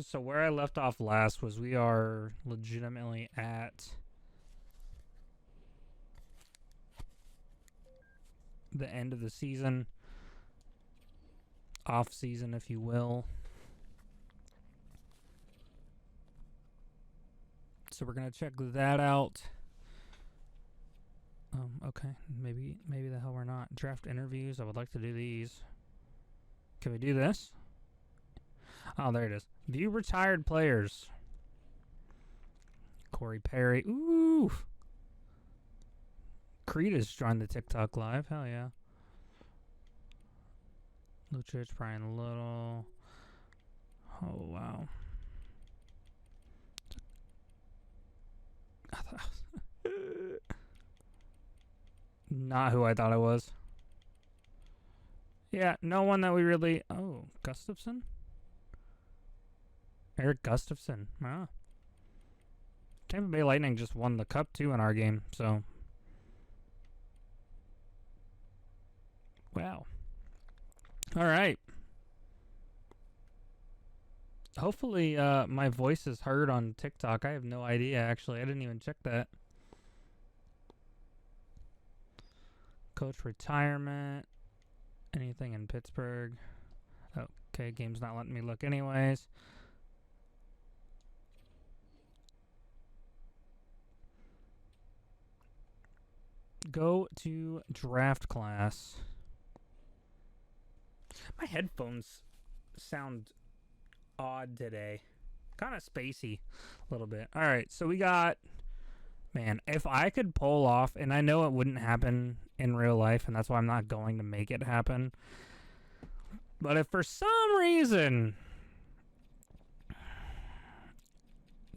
So where I left off last was we are legitimately at the end of the season, off season, if you will. So we're gonna check that out. Okay, maybe the hell we're not. Draft interviews. I would like to do these. Can we do this? Oh, there it is. View retired players. Corey Perry. Ooh. Creed is joined the TikTok live. Hell yeah. Lucic, Brian Little. Oh, wow. Not who I thought it was. Yeah, no one that we really... Oh, Gustafson? Eric Gustafson. Ah. Tampa Bay Lightning just won the cup, too, in our game, so... Wow. All right. Hopefully, my voice is heard on TikTok. I have no idea, actually. I didn't even check that. Coach retirement. Anything in Pittsburgh. Okay, game's not letting me look anyways. Go to draft class. My headphones sound odd today. Kind of spacey a little bit. All right, so we got... Man, if I could pull off, and I know it wouldn't happen in real life, and that's why I'm not going to make it happen. But if for some reason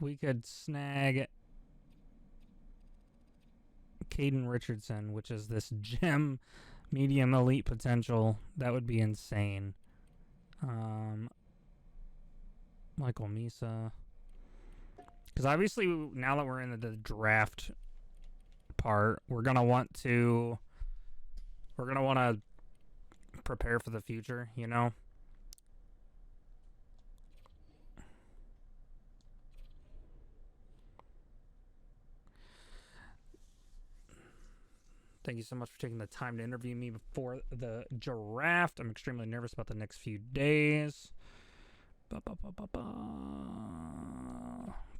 we could snag Caden Richardson, which is this gem medium elite potential, that would be insane. Michael Misa. Because obviously, now that we're in the draft part, we're going to want to prepare for the future, you know? Thank you so much for taking the time to interview me before the draft. I'm extremely nervous about the next few days.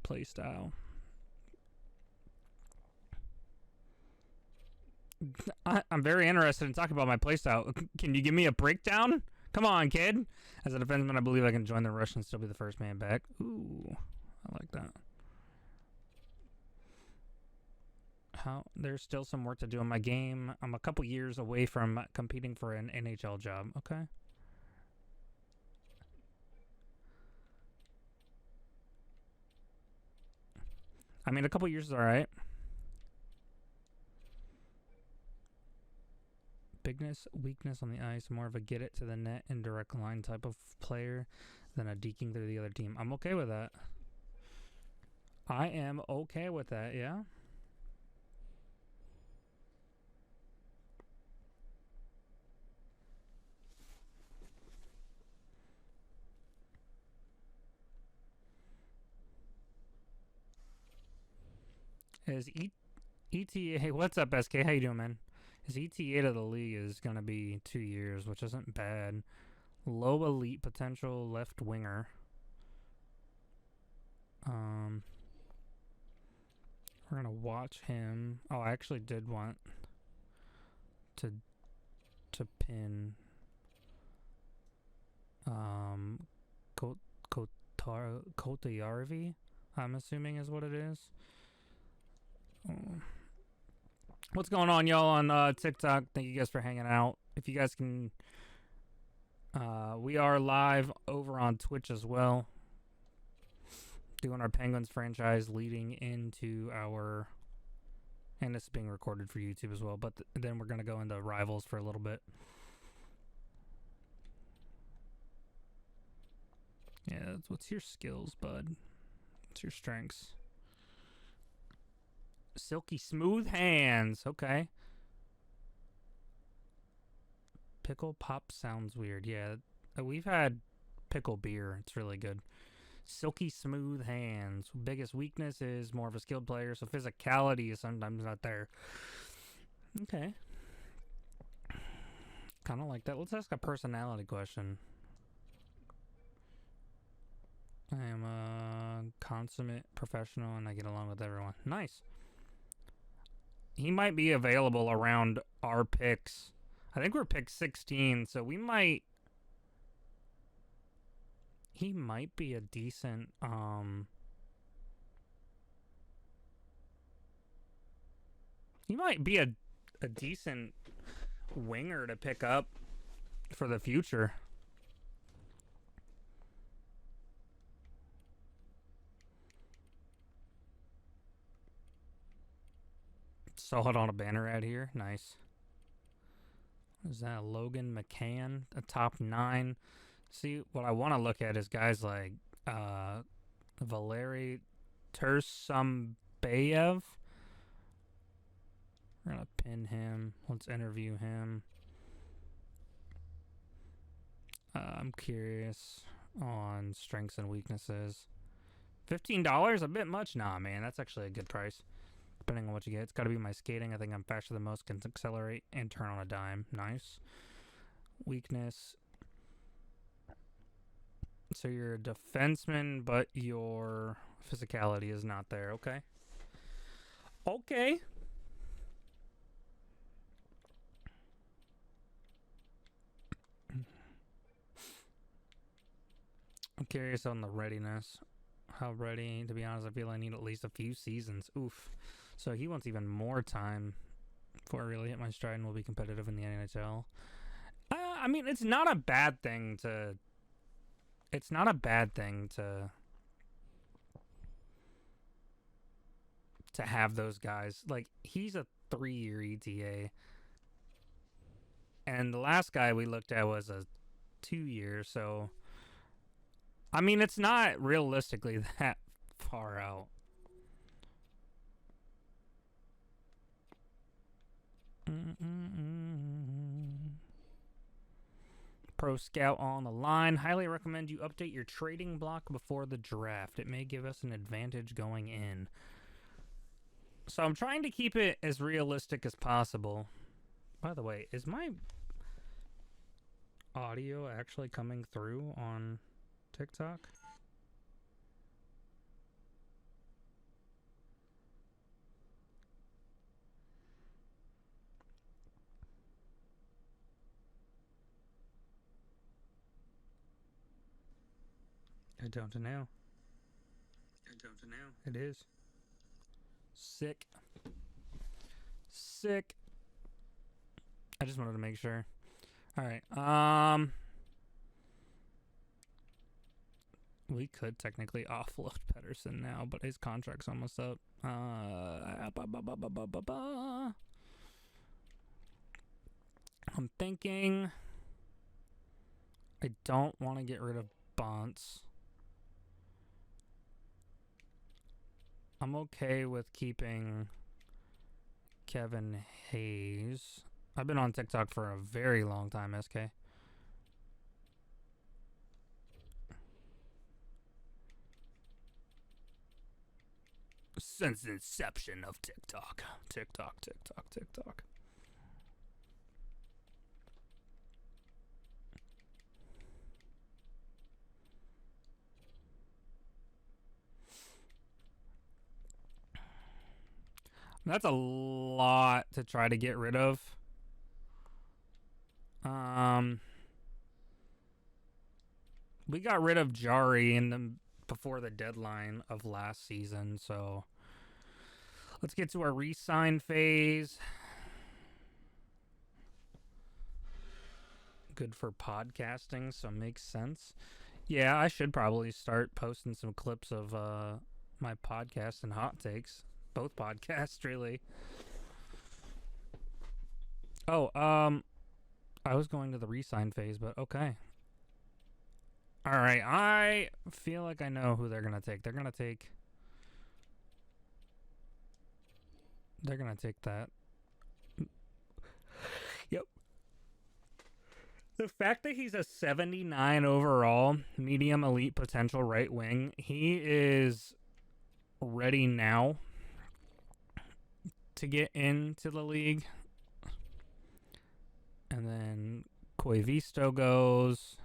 Play style. I'm very interested in talking about my playstyle. Can you give me a breakdown? Come on, kid. As a defenseman, I believe I can join the rush and still be the first man back. Ooh, I like that. There's still some work to do in my game. I'm a couple years away from competing for an NHL job. Okay. I mean, a couple years is all right. Bigness, weakness on the ice, more of a get it to the net and direct line type of player than a deking through the other team. I'm okay with that. I am okay with that, yeah. Is ETA... Hey, what's up, SK? How you doing, man? His ETA to the league is going to be 2 years, which isn't bad. Low elite potential left winger. We're going to watch him. Oh, I actually did want to pin Kotarvi, I'm assuming is what it is. What's going on, y'all, on TikTok? Thank you guys for hanging out. If you guys can... we are live over on Twitch as well. Doing our Penguins franchise leading into our... And this is being recorded for YouTube as well. But then we're going to go into Rivals for a little bit. Yeah, what's your skills, bud? What's your strengths? Silky smooth hands. Okay. Pickle pop sounds weird. Yeah, we've had pickle beer. It's really good. Silky smooth hands. Biggest weakness is more of a skilled player, so physicality is sometimes not there. Okay. Kind of like that. Let's ask a personality question. I am a consummate professional and I get along with everyone. Nice. He might be available around our picks. I think we're pick 16, so we might... He might be a decent... He might be a decent winger to pick up for the future. Saw it on a banner ad here. Nice. Is that Logan McCann, a top 9? See, what I want to look at is guys like Valeri Tursunbayev. We're going to pin him. Let's interview him. I'm curious on strengths and weaknesses. $15? A bit much? Nah, man. That's actually a good price. Depending on what you get. It's got to be my skating. I think I'm faster than most, can accelerate, and turn on a dime. Nice. Weakness. So you're a defenseman, but your physicality is not there. Okay. Okay. I'm curious on the readiness. How ready? To be honest, I feel I need at least a few seasons. Oof. So he wants even more time before I really hit my stride and will be competitive in the NHL. I mean, it's not a bad thing to... It's not a bad thing to have those guys. Like, he's a 3-year ETA. And the last guy we looked at was a 2-year, so... I mean, it's not realistically that far out. Pro Scout on the line. Highly recommend you update your trading block before the draft. It may give us an advantage going in. So I'm trying to keep it as realistic as possible. By the way, is my audio actually coming through on TikTok? I don't know. It is. Sick. Sick. I just wanted to make sure. All right. We could technically offload Pedersen now, but his contract's almost up. I'm thinking I don't want to get rid of Bonts. I'm okay with keeping Kevin Hayes. I've been on TikTok for a very long time, SK. Since the inception of TikTok. TikTok. That's a lot to try to get rid of. We got rid of Jari before the deadline of last season, so let's get to our re-sign phase. Good for podcasting, so makes sense. Yeah, I should probably start posting some clips of my podcast and hot takes. Both podcasts, really. Oh, I was going to the re-sign phase, but okay. All right, I feel like I know who they're going to take. They're going to take that. Yep. The fact that he's a 79 overall, medium elite potential right wing, he is ready now to get into the league. And then Koivisto goes.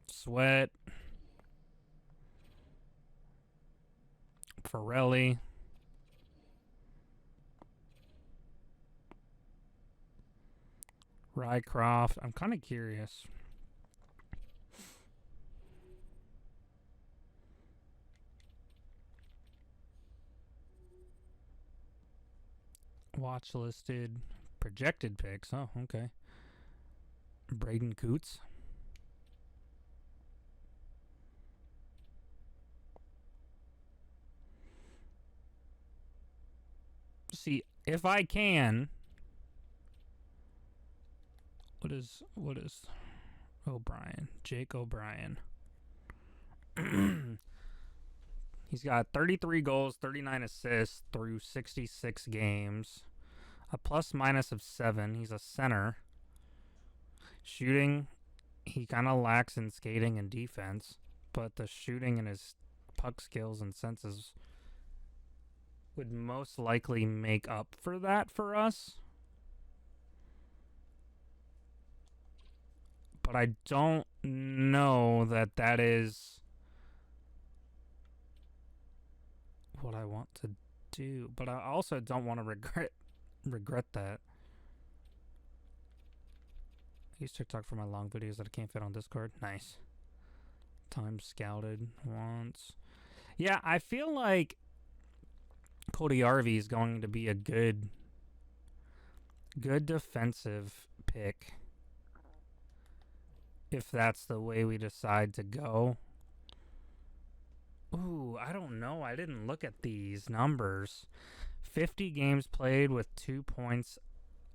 Sweat. Ferrelli. Rycroft. I'm kind of curious. Watch listed. Projected picks. Oh, okay. Braden Coots. See, if I can. What is O'Brien? Jake O'Brien. He's got 33 goals, 39 assists through 66 games. A plus minus of 7. He's a center. Shooting, he kind of lacks in skating and defense, but the shooting and his puck skills and senses would most likely make up for that for us. But I don't know that is what I want to do. But I also don't want to regret that. I use TikTok for my long videos that I can't fit on Discord. Nice. Time scouted once. Yeah, I feel like Cody Arvey is going to be a good defensive pick if that's the way we decide to go. Ooh, I don't know. I didn't look at these numbers. 50 games played with 2 points,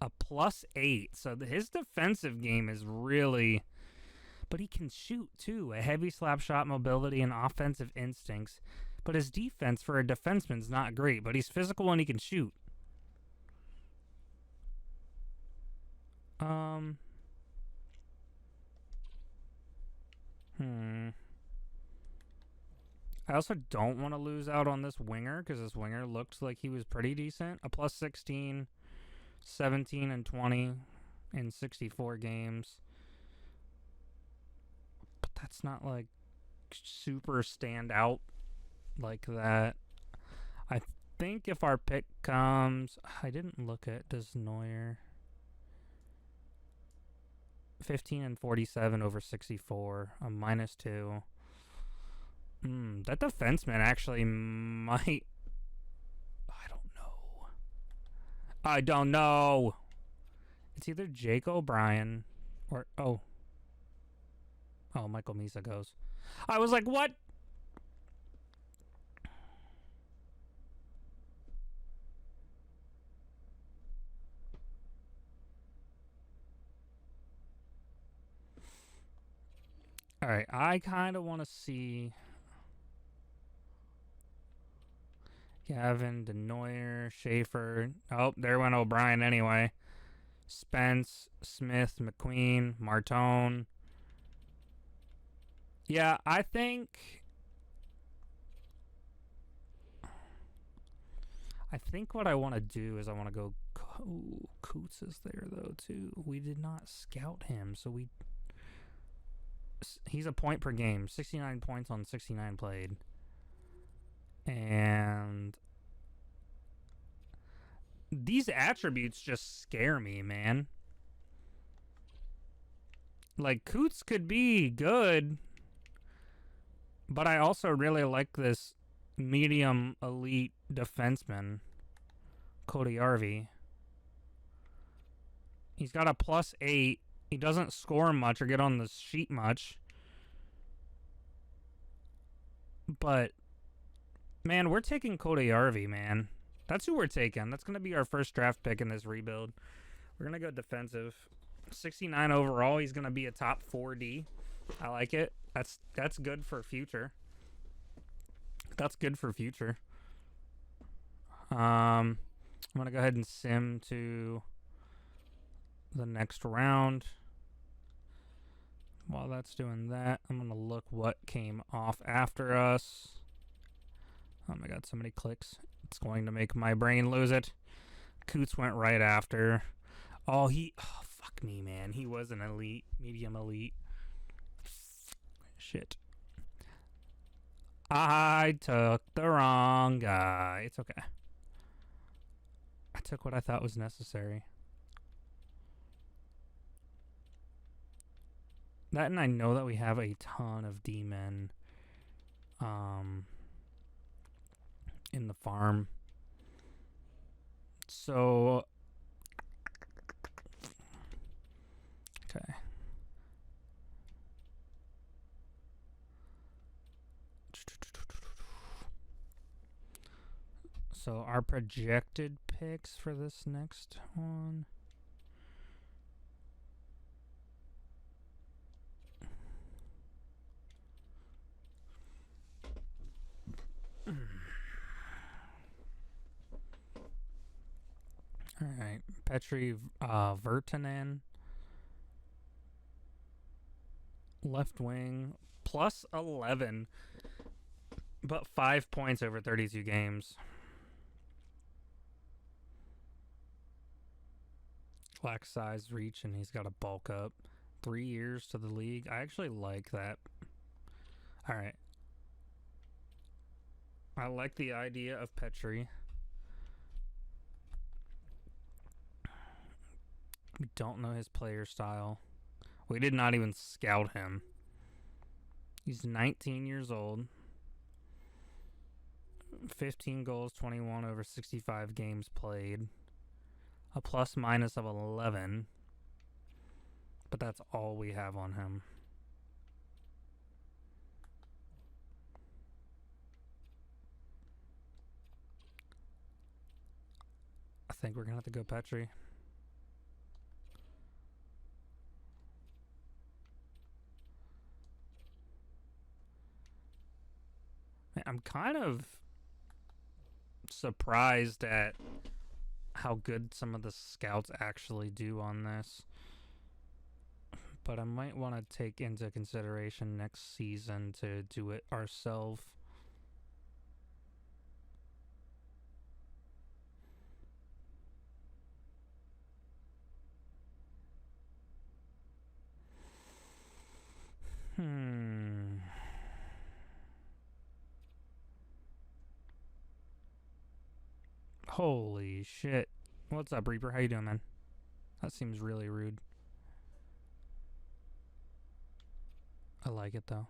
a +8. So his defensive game is really... But he can shoot, too. A heavy slap shot mobility and offensive instincts. But his defense for a defenseman's not great. But he's physical and he can shoot. I also don't want to lose out on this winger because this winger looked like he was pretty decent. A +16, 17 and 20 in 64 games. But that's not like super stand out like that. I think if our pick comes... I didn't look at Desnoyer. 15 and 47 over 64. A -2. That defenseman actually might... I don't know. It's either Jake O'Brien or... Oh, Michael Misa goes. I was like, what? All right, I kind of want to see... Gavin, Denoyer, Schaefer. Oh, there went O'Brien anyway. Spence, Smith, McQueen, Martone. Yeah, I think what I want to do is I want to go... Ooh, Coots is there, though, too. We did not scout him, so he's a point per game. 69 points on 69 played. And these attributes just scare me, man. Like, Coots could be good, but I also really like this medium elite defenseman, Cody Arvey. He's got a +8. He doesn't score much or get on the sheet much. But... man, we're taking Cody Arvey, man. That's who we're taking. That's going to be our first draft pick in this rebuild. We're going to go defensive. 69 overall. He's going to be a top 4D. I like it. That's good for future. That's good for future. I'm going to go ahead and sim to the next round. While that's doing that, I'm going to look what came off after us. Oh my god, so many clicks. It's going to make my brain lose it. Coots went right after. Oh, fuck me, man. He was an elite, medium elite. Shit. I took the wrong guy. It's okay. I took what I thought was necessary. That, and I know that we have a ton of D-men in the farm. So, okay. So our projected picks for this next one. All right, Petri, Virtanen, left wing, plus 11, but 5 points over 32 games. Lacks size, reach, and he's got to bulk up. 3 years to the league. I actually like that. All right. I like the idea of Petri. We don't know his player style. We did not even scout him. He's 19 years old. 15 goals, 21 over 65 games played. A plus minus of 11. But that's all we have on him. I think we're going to have to go Petri. I'm kind of surprised at how good some of the scouts actually do on this. But I might want to take into consideration next season to do it ourselves. Holy shit. What's up, Reaper? How you doing, man? That seems really rude. I like it, though.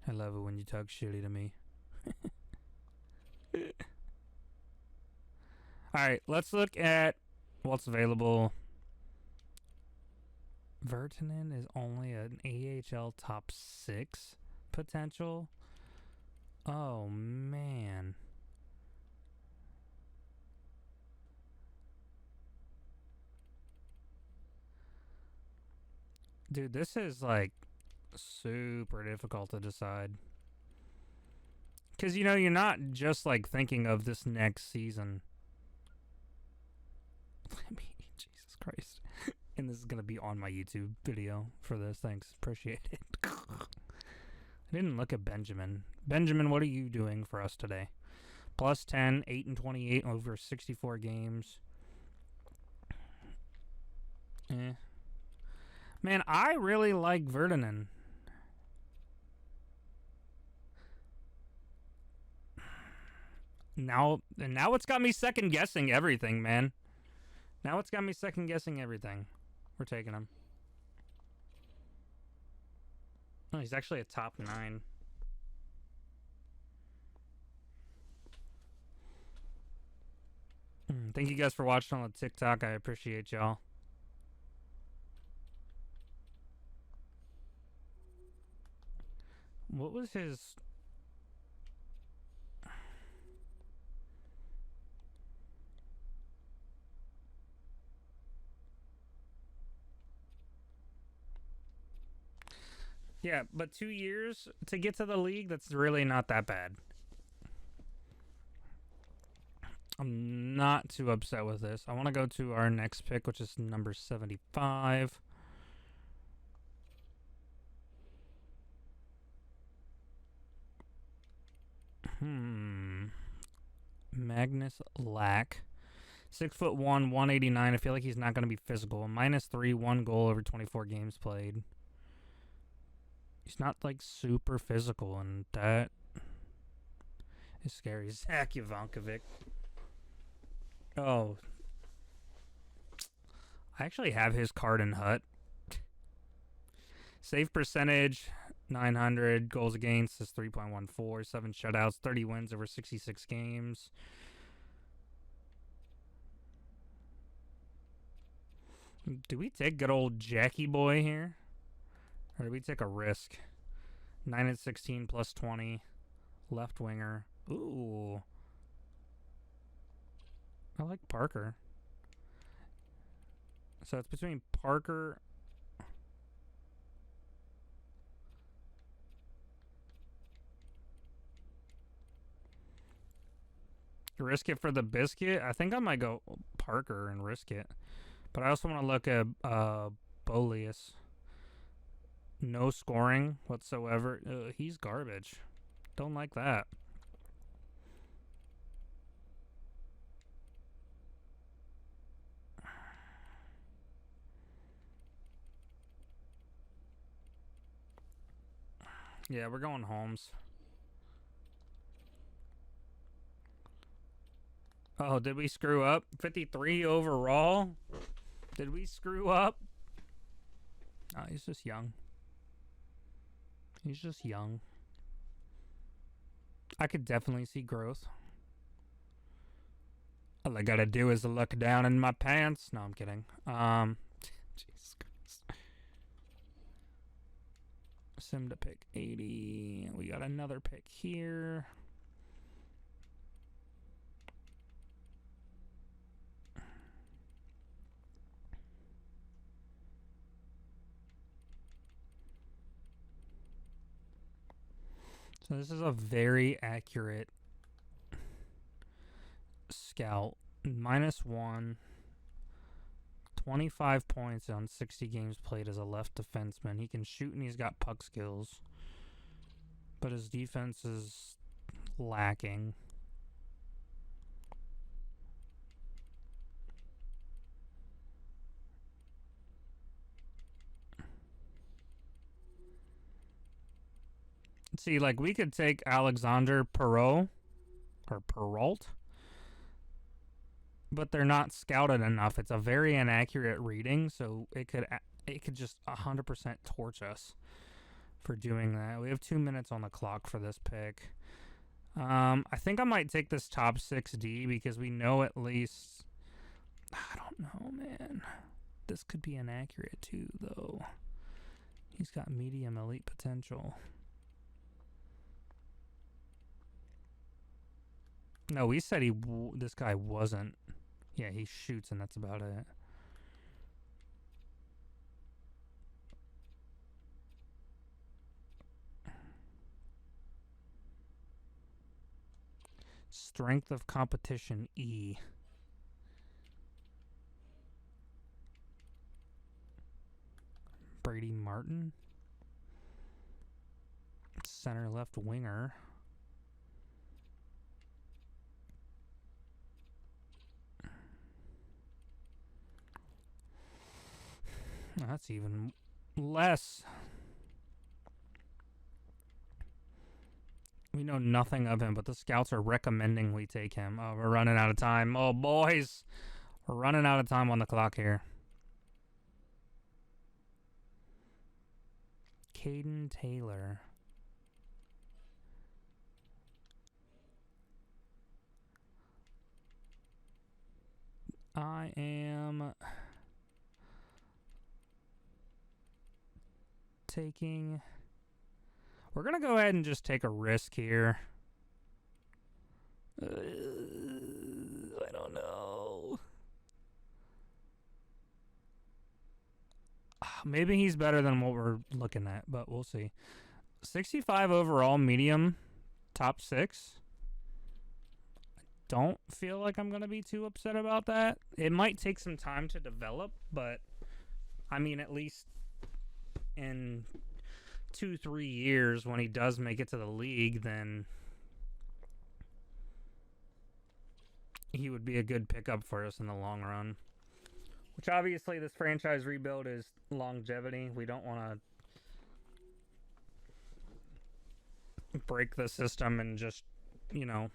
I love it when you talk shitty to me. Alright, let's look at what's available. Virtanen is only an AHL top 6 potential. Oh, man. Dude, this is like super difficult to decide. Because, you know, you're not just like thinking of this next season. Jesus Christ. And this is going to be on my YouTube video for this. Thanks. Appreciate it. I didn't look at Benjamin. Benjamin, what are you doing for us today? Plus 10, 8 and 28 over 64 games. Man, I really like Virtanen. Now it's got me second guessing everything, man. Now it's got me second guessing everything. We're taking him. Oh, he's actually a top 9. Thank you guys for watching on the TikTok. I appreciate y'all. What was his... Yeah, but 2 years to get to the league, that's really not that bad. I'm not too upset with this. I want to go to our next pick, which is number 75. Magnus Lack. 6'1", 189. I feel like he's not going to be physical. -3, 1 goal over 24 games played. He's not like super physical, and that is scary. Zach Ivankovic. Oh. I actually have his card in Hut. Save percentage, 900. Goals against is 3.14. 7 shutouts, 30 wins over 66 games. Do we take good old Jackie boy here? Or do we take a risk? 9-16 plus 20. Left winger. Ooh. I like Parker. So it's between Parker. Risk it for the biscuit? I think I might go Parker and risk it. But I also want to look at Bolius. No scoring whatsoever. He's garbage. Don't like that. Yeah, we're going Holmes. Oh, did we screw up? 53 overall? Did we screw up? Oh, he's just young. He's just young. I could definitely see growth. All I gotta do is look down in my pants. No, I'm kidding. Jesus Christ. Sim to pick 80. We got another pick here. So this is a very accurate scout. -1. 25 points on 60 games played as a left defenseman. He can shoot and he's got puck skills. But his defense is lacking. See, like, we could take Alexander Perrault, or Perrault, but they're not scouted enough. It's a very inaccurate reading, so it could just 100% torch us for doing that. We have 2 minutes on the clock for this pick. I think I might take this top 6D because we know at least... I don't know, man. This could be inaccurate too, though. He's got medium elite potential. No, we said this guy wasn't. Yeah, he shoots and that's about it. Strength of competition, E. Brady Martin. Center left winger. That's even less. We know nothing of him, but the scouts are recommending we take him. Oh, we're running out of time. Oh, boys. We're running out of time on the clock here. Caden Taylor. I am taking... We're going to go ahead and just take a risk here. I don't know. Maybe he's better than what we're looking at, but we'll see. 65 overall, medium, top 6. don't feel like I'm going to be too upset about that. It might take some time to develop, but I mean, at least in 2-3 years when he does make it to the league, then he would be a good pickup for us in the long run. Which obviously this franchise rebuild is longevity. We don't want to break the system and just, you know,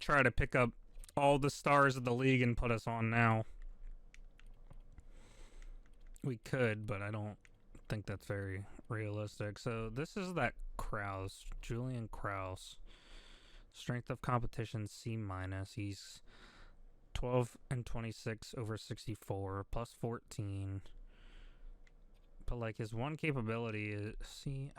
try to pick up all the stars of the league and put us on now. We could, but I don't think that's very realistic. So this is that Krause, Julian Krause. Strength of competition C-. He's 12 and 26 over 64, plus 14. But like his one capability is, see,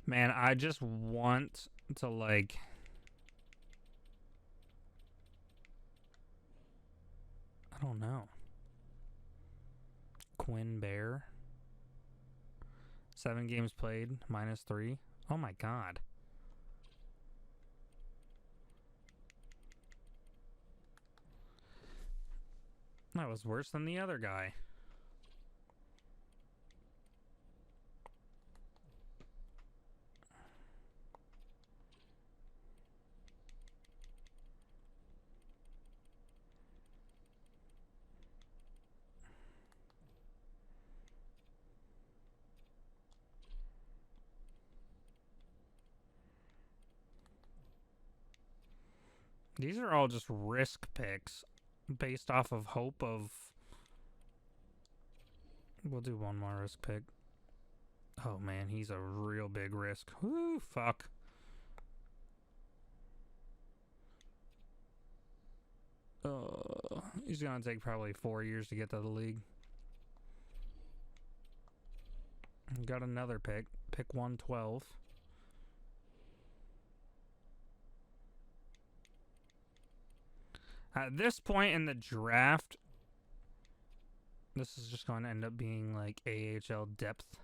man, I just want to like I don't know. Quinn Bear. 7 games played, -3. Oh my god. That was worse than the other guy. These are all just risk picks based off of hope of... We'll do one more risk pick. Oh man, he's a real big risk. Whoo, fuck. He's gonna take probably 4 years to get to the league. Got another pick. Pick 112. At this point in the draft, this is just going to end up being like AHL depth.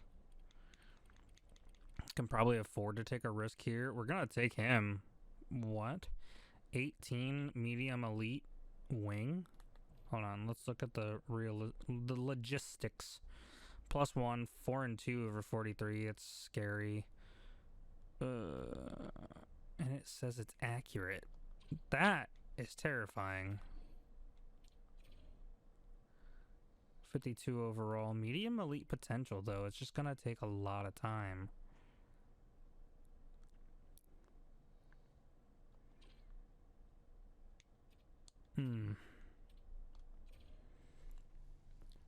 Can probably afford to take a risk here. We're going to take him. What? 18 medium elite wing? Hold on. Let's look at the logistics. +1, 4 and 2 over 43. It's scary. And it says it's accurate. That is terrifying. 52 overall. Medium elite potential, though. It's just going to take a lot of time.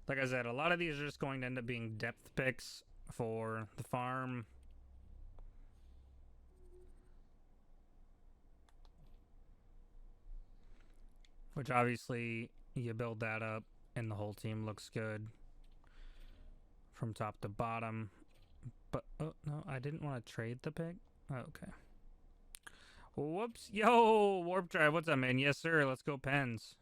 Like I said, a lot of these are just going to end up being depth picks for the farm. Which obviously you build that up and the whole team looks good from top to bottom. But, oh, no, I didn't want to trade the pick. Oh, okay. Whoops. Yo, Warp Drive, what's up, man? Yes, sir. Let's go, Pens.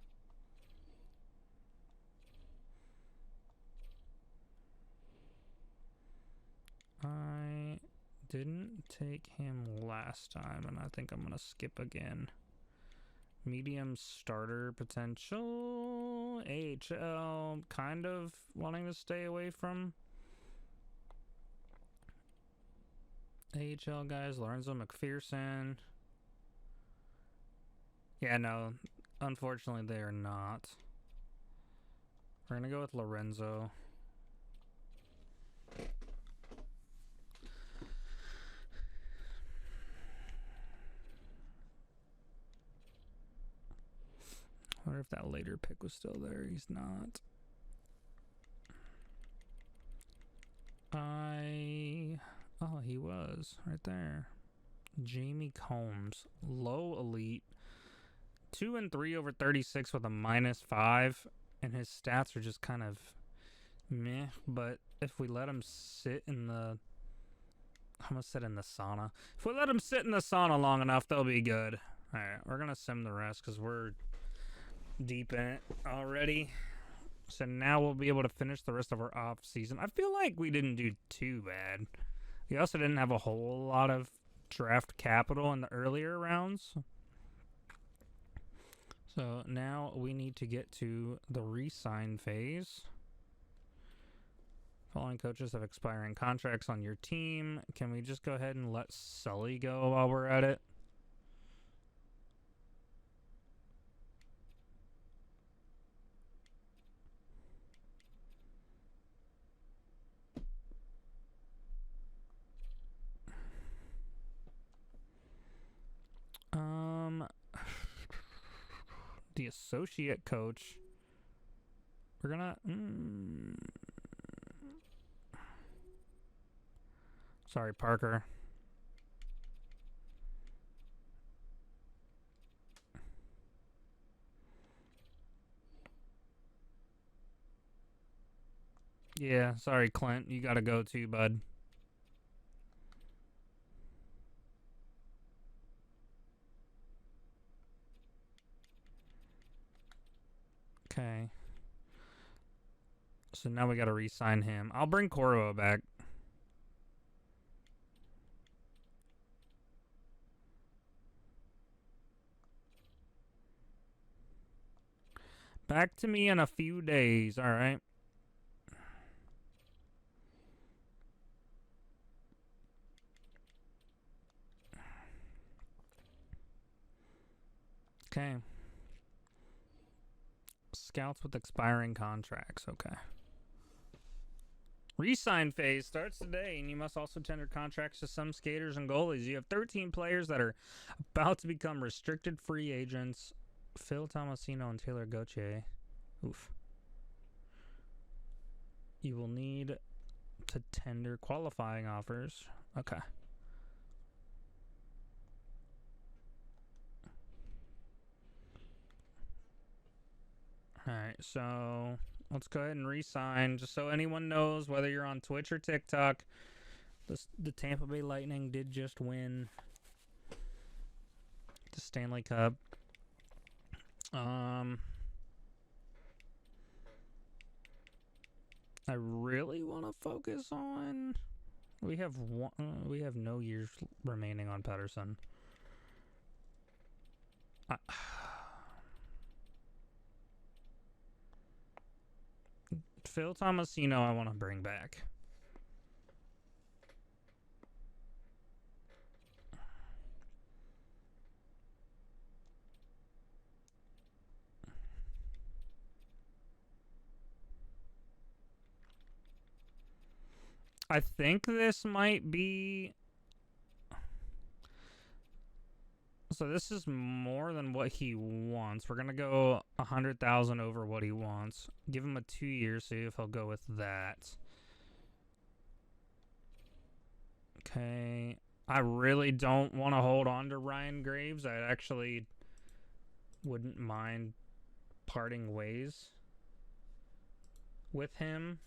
I didn't take him last time, and I think I'm going to skip again. Medium starter potential. AHL, kind of wanting to stay away from AHL guys. Lorenzo McPherson. Yeah, no, unfortunately they are not. We're going to go with Lorenzo. I wonder if that later pick was still there. He's not. Oh, he was right there. Jamie Combs, low elite, 2 and 3 over 36 with a -5, and his stats are just kind of meh. But if we let him sit in the, I'm gonna sit in the sauna. If we let him sit in the sauna long enough, they'll be good. All right, we're gonna sim the rest because we're deep in it already. So now we'll be able to finish the rest of our off season. I feel like we didn't do too bad. We also didn't have a whole lot of draft capital in the earlier rounds. So now we need to get to the re-sign phase. Following coaches have expiring contracts on your team. Can we just go ahead and let Sully go while we're at it? The associate coach. We're gonna. Sorry, Parker. Yeah, sorry, Clint. You gotta go too, bud. Okay. So now we gotta re-sign him. I'll bring Corvo back. Back to me in a few days, alright? Okay. Scouts with expiring contracts, okay. Re-sign phase starts today, and you must also tender contracts to some skaters and goalies. You have 13 players that are about to become restricted free agents. Phil Tomasino and Taylor Gauthier. Oof. You will need to tender qualifying offers. Okay. Alright, so let's go ahead and re-sign. Just so anyone knows, whether you're on Twitch or TikTok, the Tampa Bay Lightning did just win the Stanley Cup. I really want to focus on. We have no years remaining on Pettersson. Phil Tomasino, I want to bring back. I think this might be. So this is more than what he wants. We're gonna go 100,000 over what he wants. Give him a 2 years, see if he'll go with that. Okay. I really don't want to hold on to Ryan Graves. I actually wouldn't mind parting ways with him.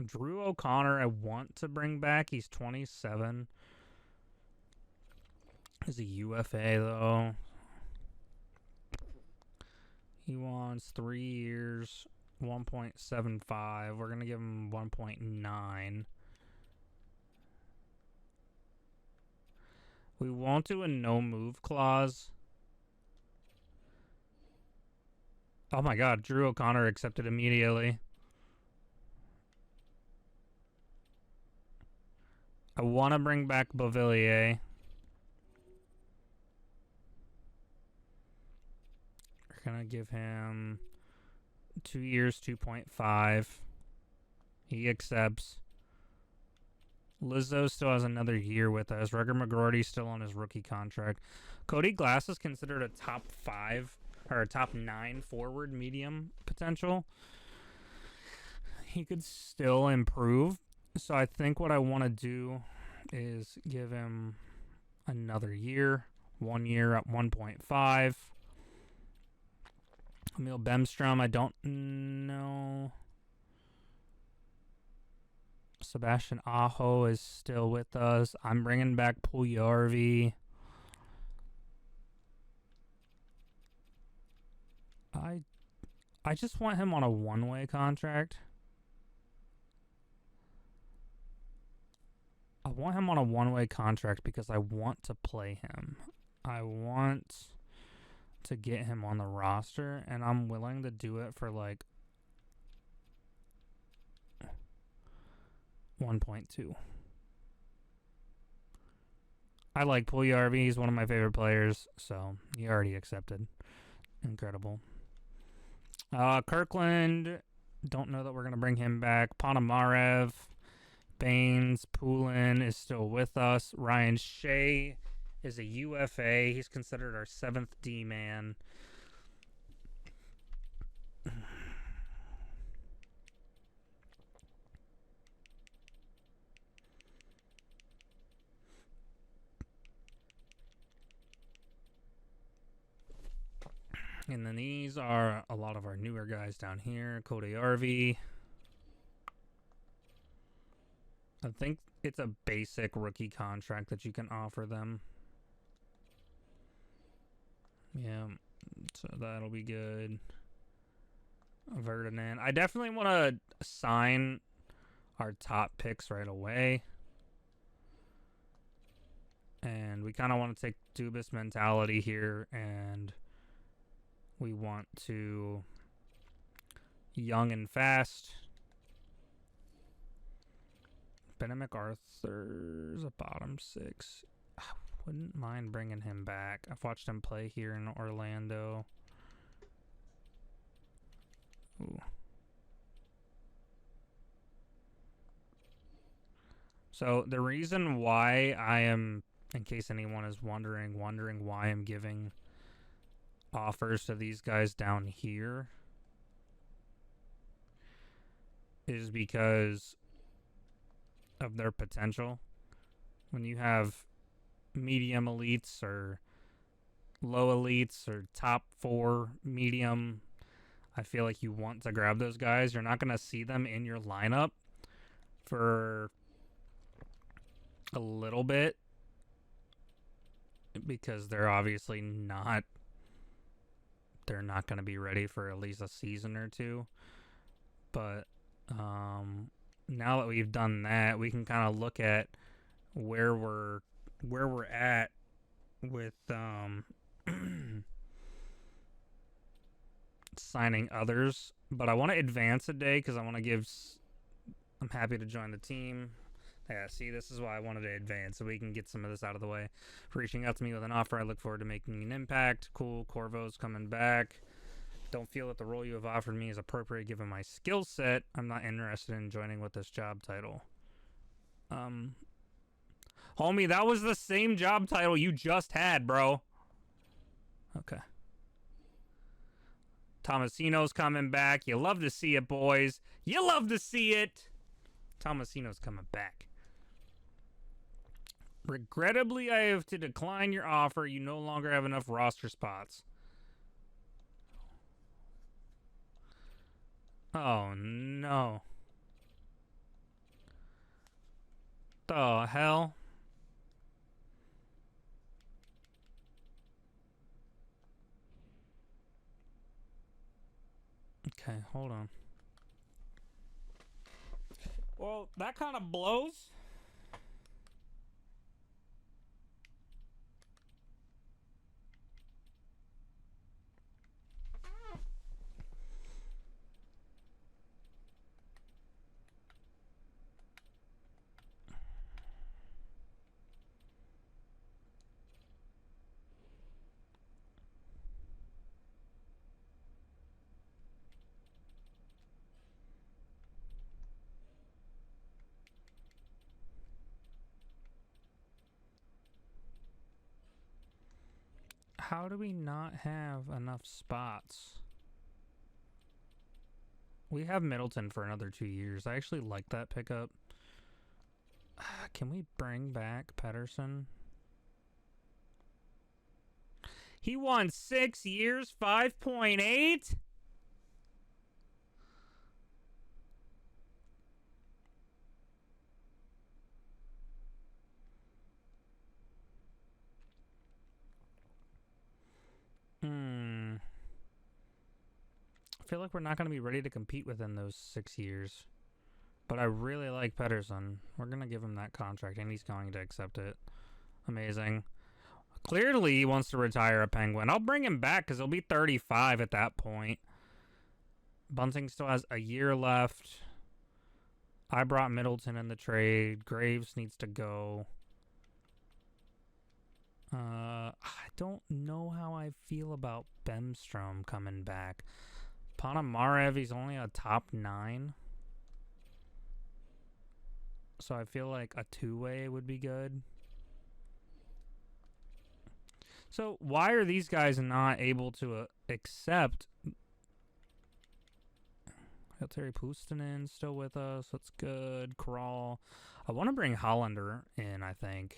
Drew O'Connor, I want to bring back. He's 27. He's a UFA, though. He wants 3 years, 1.75. We're going to give him 1.9. We won't do a no-move clause. Oh my god, Drew O'Connor accepted immediately. I want to bring back Beauvillier. We're going to give him 2 years, 2.5. He accepts. Lizzo still has another year with us. Rucker McGroarty's still on his rookie contract. Cody Glass is considered a top 5 or a top 9 forward medium potential. He could still improve. So I think what I want to do is give him another year. 1 year at 1.5. Emil Bemstrom, I don't know. Sebastian Aho is still with us. I'm bringing back Puljujarvi. I just want him on a one-way contract. I want him on a one-way contract because I want to play him. I want to get him on the roster, and I'm willing to do it for like 1.2. I like Puljujärvi. He's one of my favorite players, so he already accepted. Incredible. Kirkland, don't know that we're going to bring him back. Ponomarev, Baines, Poulin is still with us. Ryan Shea is a UFA. He's considered our 7th D-man. And then these are a lot of our newer guys down here. Puljujärvi. I think it's a basic rookie contract that you can offer them. Yeah, so that'll be good. Verdinen. I definitely want to sign our top picks right away. And we kind of want to take Dubas mentality here, and we want to young and fast. Ben MacArthur's a bottom 6. I wouldn't mind bringing him back. I've watched him play here in Orlando. Ooh. So the reason why I am, in case anyone is wondering why I'm giving offers to these guys down here, is because of their potential. When you have medium elites or low elites or top 4 medium, I feel like you want to grab those guys. You're not going to see them in your lineup for a little bit because they're obviously not, they're not going to be ready for at least a season or two. But now that we've done that, we can kind of look at where we're at with signing others. But I want to advance a day because I want to give. I'm happy to join the team. Yeah, see, this is why I wanted to advance, so we can get some of this out of the way. For reaching out to me with an offer, I look forward to making an impact. Cool, Corvo's coming back. Don't feel that the role you have offered me is appropriate given my skill set. I'm not interested in joining with this job title. Homie, that was the same job title you just had, bro. Okay. Tomasino's coming back. You love to see it, boys. You love to see it. Tomasino's coming back. Regrettably, I have to decline your offer. You no longer have enough roster spots. Oh, no. The hell? Okay, hold on. Well, that kind of blows. How do we not have enough spots? We have Middleton for another 2 years. I actually like that pickup. Can we bring back Pedersen? He won 6 years, 5.8? feel like we're not going to be ready to compete within those 6 years. But I really like Pedersen. We're going to give him that contract, and he's going to accept it. Amazing. Clearly, he wants to retire a Penguin. I'll bring him back because he'll be 35 at that point. Bunting still has a year left. I brought Middleton in the trade. Graves needs to go. I don't know how I feel about Bemstrom coming back. Ponomarev, he's only a top 9. So I feel like a two-way would be good. So why are these guys not able to accept? Got Terry Puustinen still with us. That's good. Crawl. I want to bring Hollander in, I think.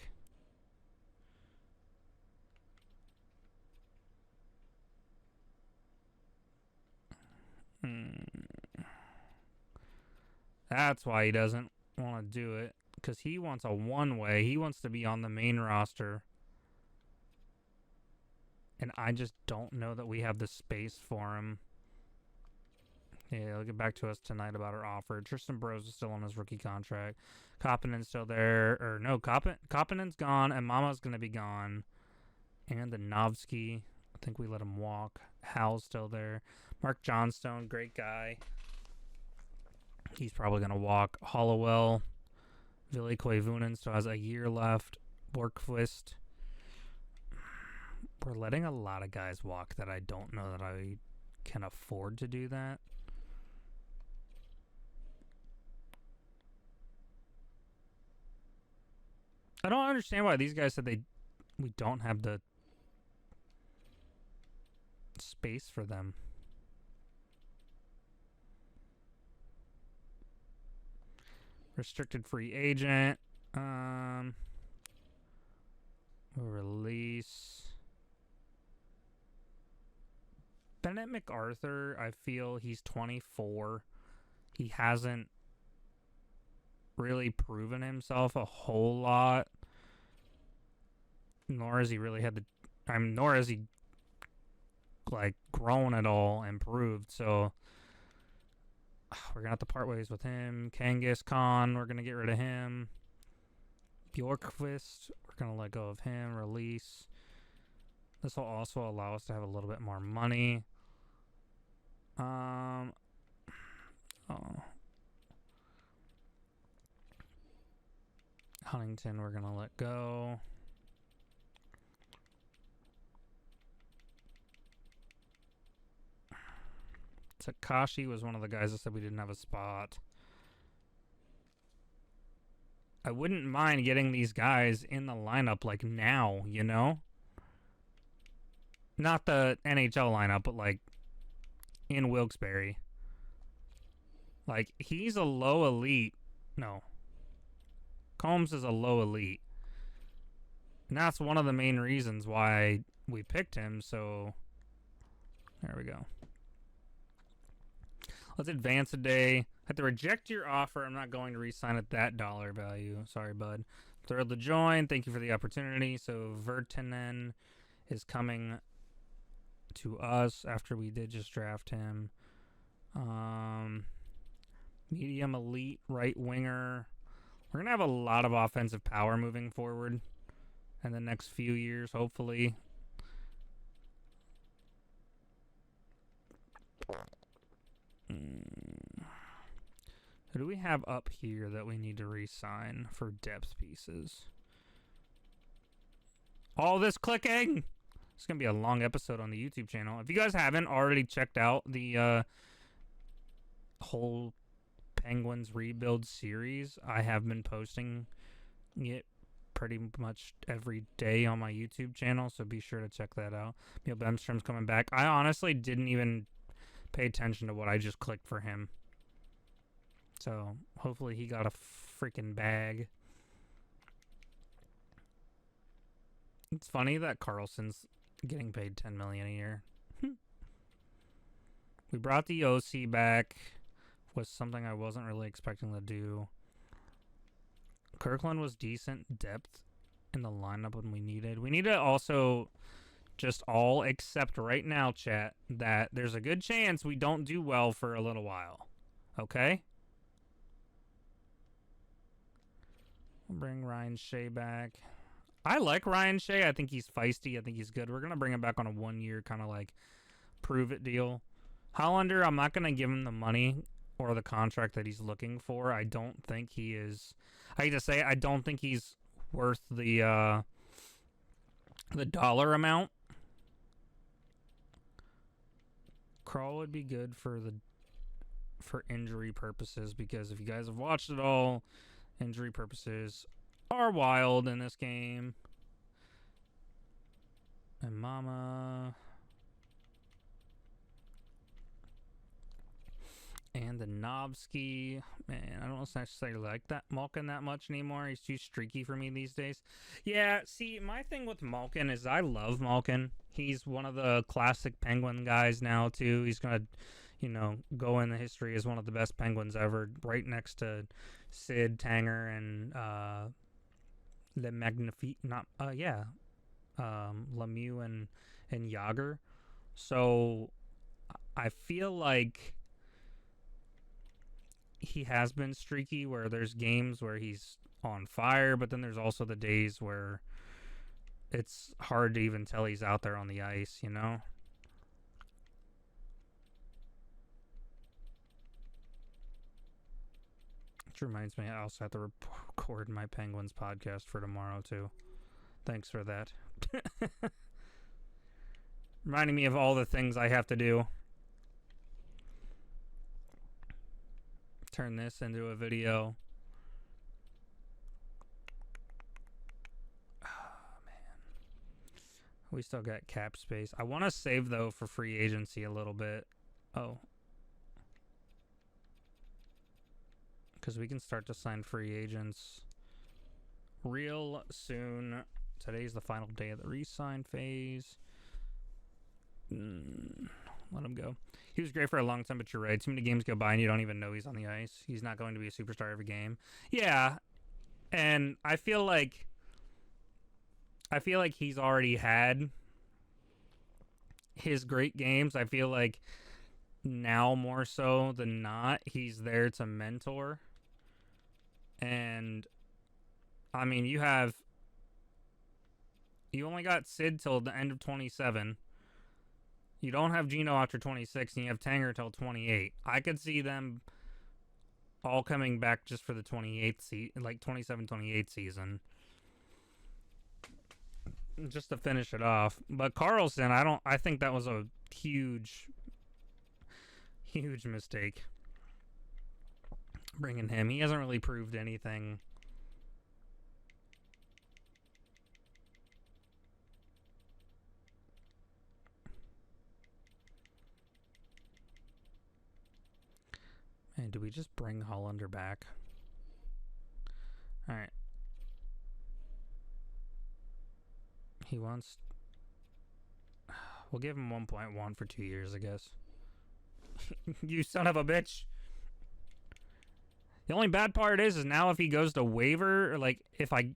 That's why he doesn't want to do it. Because he wants a one-way. He wants to be on the main roster. And I just don't know that we have the space for him. Yeah, they'll get back to us tonight about our offer. Tristan Burroughs is still on his rookie contract. Koppanen's still there. Or no, Koppanen's gone, and Mama's going to be gone. And the Novsky, I think we let him walk. Hal's still there. Mark Johnstone, great guy. He's probably going to walk. Hollowell. Ville Koivunen still has a year left. Borkvist. We're letting a lot of guys walk that I don't know that I can afford to do that. I don't understand why these guys said we don't have the space for them. Restricted free agent. Release. Bennett MacArthur, I feel he's 24. He hasn't really proven himself a whole lot. Nor has he really had nor has he grown at all, improved. So we're gonna have to part ways with him. Kangas Khan, we're gonna get rid of him. Bjorkqvist, we're gonna let go of him. Release. This will also allow us to have a little bit more money. Huntington, we're gonna let go. Takashi was one of the guys that said we didn't have a spot. I wouldn't mind getting these guys in the lineup now, you know? Not the NHL lineup, but in Wilkes-Barre. He's a low elite. No. Combs is a low elite. And that's one of the main reasons why we picked him, so there we go. Let's advance a day. I have to reject your offer. I'm not going to re-sign at that dollar value. Sorry, bud. Thrilled to join. Thank you for the opportunity. So Virtanen is coming to us after we did just draft him. Medium elite right winger. We're going to have a lot of offensive power moving forward in the next few years, hopefully. Who do we have up here that we need to re-sign for depth pieces? All this clicking! It's going to be a long episode on the YouTube channel. If you guys haven't already checked out the whole Penguins rebuild series, I have been posting it pretty much every day on my YouTube channel, so be sure to check that out. Neil Bemstrom's coming back. I honestly didn't even pay attention to what I just clicked for him. So hopefully he got a freaking bag. It's funny that Carlson's getting paid $10 million a year. We brought the OC back. Was something I wasn't really expecting to do. Kirkland was decent depth in the lineup when we needed. We need to also just all accept right now, chat, that there's a good chance we don't do well for a little while. Okay? We'll bring Ryan Shea back. I like Ryan Shea. I think he's feisty. I think he's good. We're going to bring him back on a 1 year kind of like prove it deal. Hollander, I'm not going to give him the money or the contract that he's looking for. I don't think he is. I hate to say it, I don't think he's worth the dollar amount. Crawl would be good for injury purposes, because if you guys have watched it all, injury purposes are wild in this game. And Mama and the Novsky, man, I don't necessarily like that Malkin that much anymore. He's too streaky for me these days. Yeah, see, my thing with Malkin is I love Malkin. He's one of the classic Penguin guys now, too. He's going to, go in the history as one of the best Penguins ever, right next to Sid, Tanger, and Le Magnifique, Lemieux and Yager. So I feel like he has been streaky, where there's games where he's on fire, but then there's also the days where it's hard to even tell he's out there on the ice, Which reminds me, I also have to record my Penguins podcast for tomorrow, too. Thanks for that. Reminding me of all the things I have to do. Turn this into a video. Oh, man. We still got cap space. I want to save, though, for free agency a little bit. Oh. Because we can start to sign free agents real soon. Today's the final day of the re-sign phase. Let him go. He was great for a long time, but you're right. Too many games go by and you don't even know he's on the ice. He's not going to be a superstar every game. Yeah, and I feel like he's already had his great games. I feel like now more so than not, he's there to mentor. And I mean, you only got Sid till the end of 27. You don't have Gino after 26, and you have Tanger till 28. I could see them all coming back just for the 27-28 season, just to finish it off. But Carlson, I think that was a huge mistake, bringing him. He hasn't really proved anything. And do we just bring Hollander back? All right. He wants... We'll give him 1.1 for 2 years, I guess. You son of a bitch. The only bad part is now if he goes to waiver, or like if I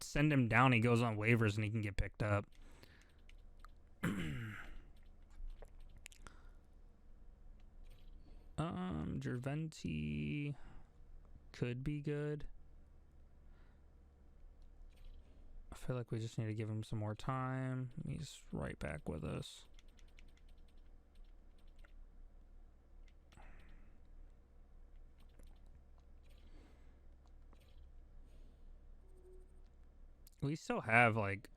send him down, he goes on waivers and he can get picked up. Gerventi could be good. I feel like we just need to give him some more time. He's right back with us. We still have like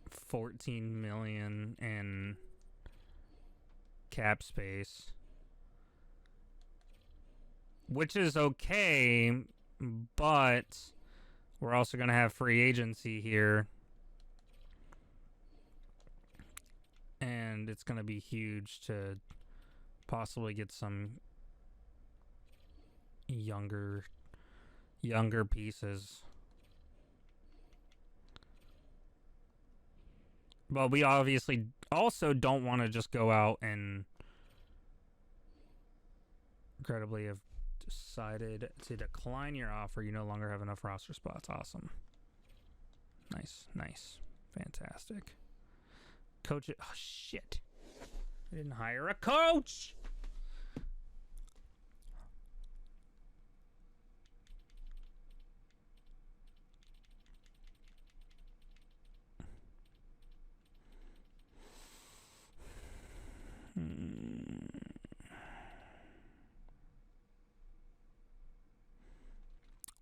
14 million in cap space, which is okay, but we're also going to have free agency here, and it's going to be huge to possibly get some younger pieces. But we obviously also don't want to just go out and incredibly have decided to decline your offer. You no longer have enough roster spots. Awesome. Nice. Fantastic. Coach. Oh, shit. I didn't hire a coach.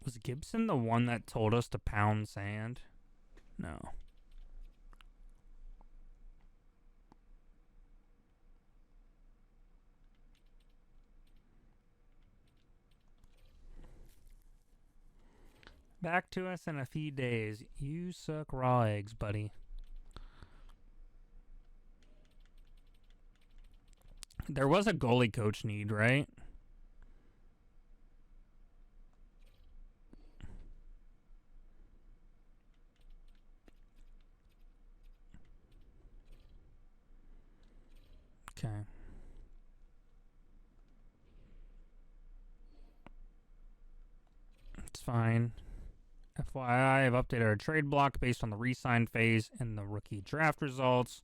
Was Gibson the one that told us to pound sand? No. Back to us in a few days. You suck raw eggs, buddy. There was a goalie coach need, right? Okay. It's fine. FYI, I've updated our trade block based on the re-sign phase and the rookie draft results.